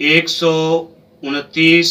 129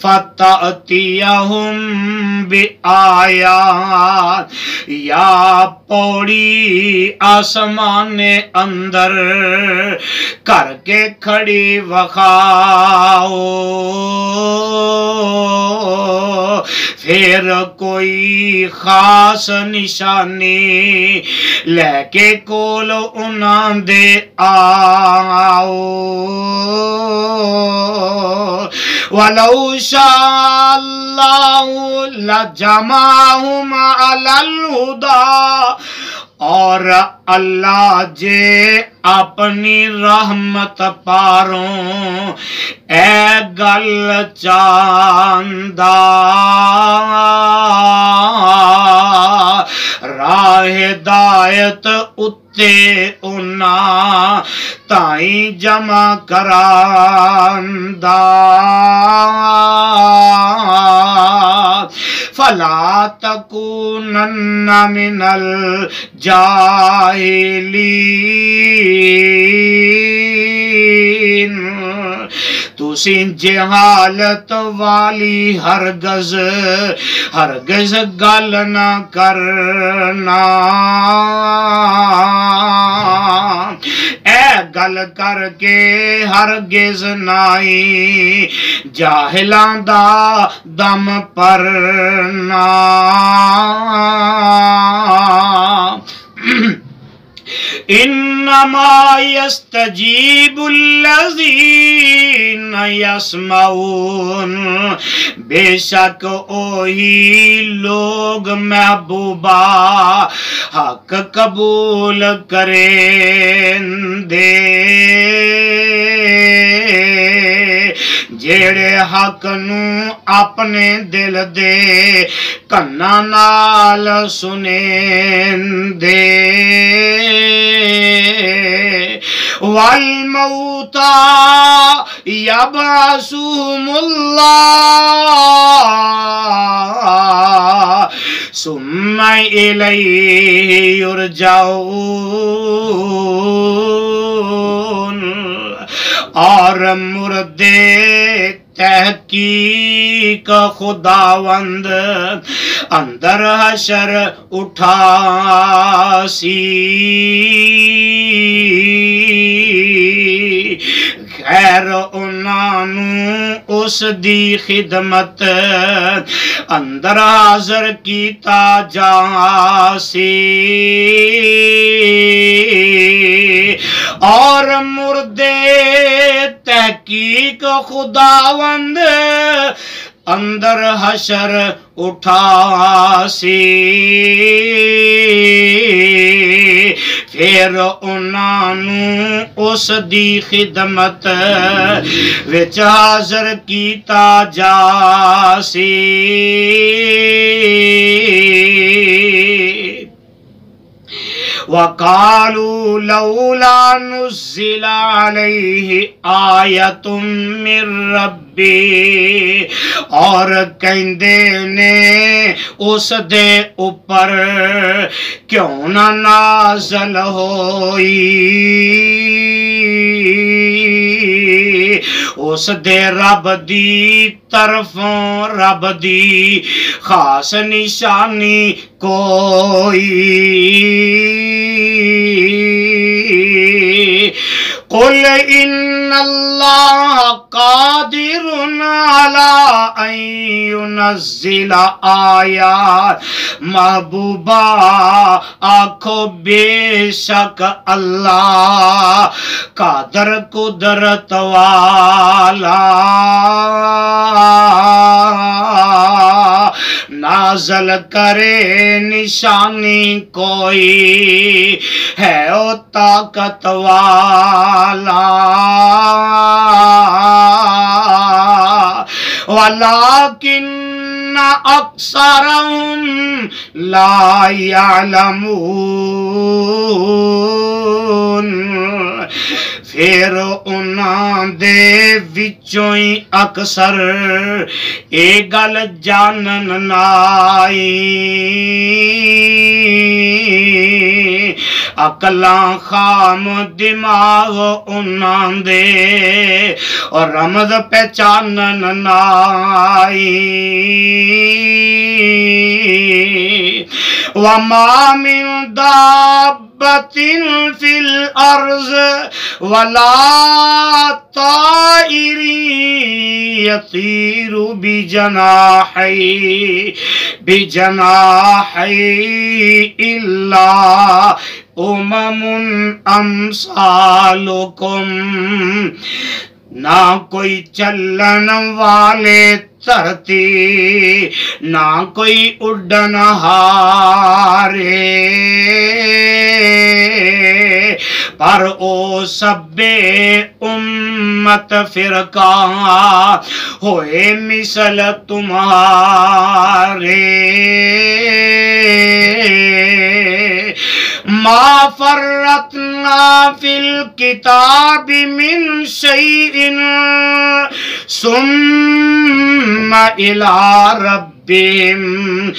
فتأتیہم بآیات یا پوڑی آسمان اندر کر کے کھڑی وخاؤ پھر کوئی خاص نشانی لے کے کول انہاں دے آؤ وَلَوْ شَاءَ اللَّهُ لَجَمَعَهُمْ عَلَى الْهُدَى اور اللہ جے اپنی رحمت پاروں اے گل چاندہ راہ ہدایت اتے انہاں تائیں جمع کراندہ فلا تکونن من الجاہلین تسی جہالت والی ہرگز گل نہ کرنا اے گل کر کے ہرگز نائی جاہلاں دا دم پرنا انما یستجیب الذین یسمعون بے شک اوہی لوگ محبوبہ حق قبول کریں دے جیڑے حق نو اپنے دل دے کنا نال سنیں دے والموتى يبعثهم الله ثم إليه يرجعون اور مردے تحقیق خداوند اندر حشر اٹھاسی خیر انہوں اس دی خدمت اندر حاضر کیتا جاسی اور مردے تحقیق خداوند اندر حشر اٹھاسی پھر انہوں اس دی خدمت وچ حاضر کیتا جاسی وَقَالُوا لَوْلَا نُزِّلَ عَلَيْهِ آیَةٌ مِّن رَبِّهِ اور کہندے نے اس دے اوپر کیوں نہ نازل ہوئی اس دے رب دی طرفوں رب دی خاص نشانی کوئی قل ان اللہ قادر علی ان ينزل آیات محبوبہ آنکھو بے شک اللہ قادر قدرت والا نازل کرے نشانی کوئی ہے او طاقت والا ولیکن اکثرهم لا یعلمون پھر انہاں دے وچوں ہی اکثر اے گل جانن نائی اکلاں خام دماغ انہاں دے اور رمز پہچانن نائی وما من دابة في الأرض ولا طائر يطير بجناحي إلا أمثالكم نہ کوئی چلن والے دھرتی نہ کوئی اڈن ہارے پر او سبے امت فرقہ ہوئے مثل تمہارے ما فرطنا فی الکتاب من شیء ثم الى ربهم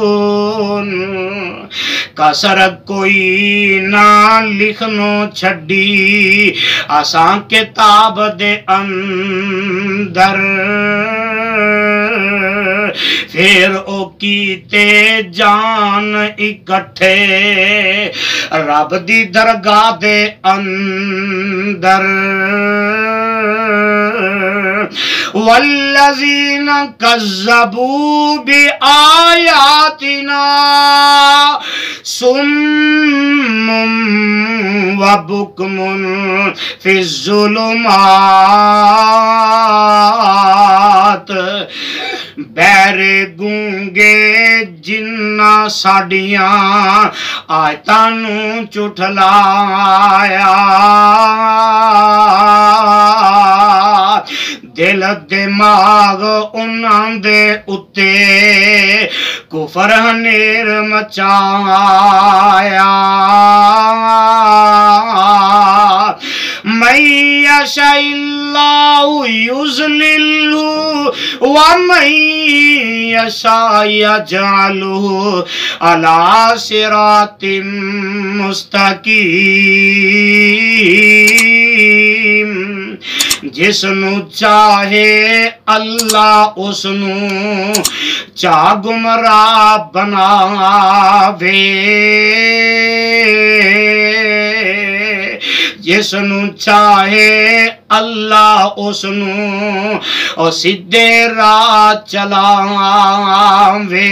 یحشرون کسر کوئی نہ لکھنو چھڈی آساں کتاب دے اندر پھر او کیتے جان اکٹھے رب دی درگاہ دے اندر والذین کذبوا بآیاتنا صم وبکم فی الظلمات بیر گونگے جنہ ساڑیاں آیتانوں چٹھلایا دل دماغ انہاں دے اتے کفر ہنیر مچایا من یشاء اللہ یضللہ ومن یشاء یجعلہ علی صراط مستقیم جس نو چاہے اللہ اس نو چاہ گمراہ بناوے جس نو چاہے اللہ اس نو او سیدھے راہ چلاوے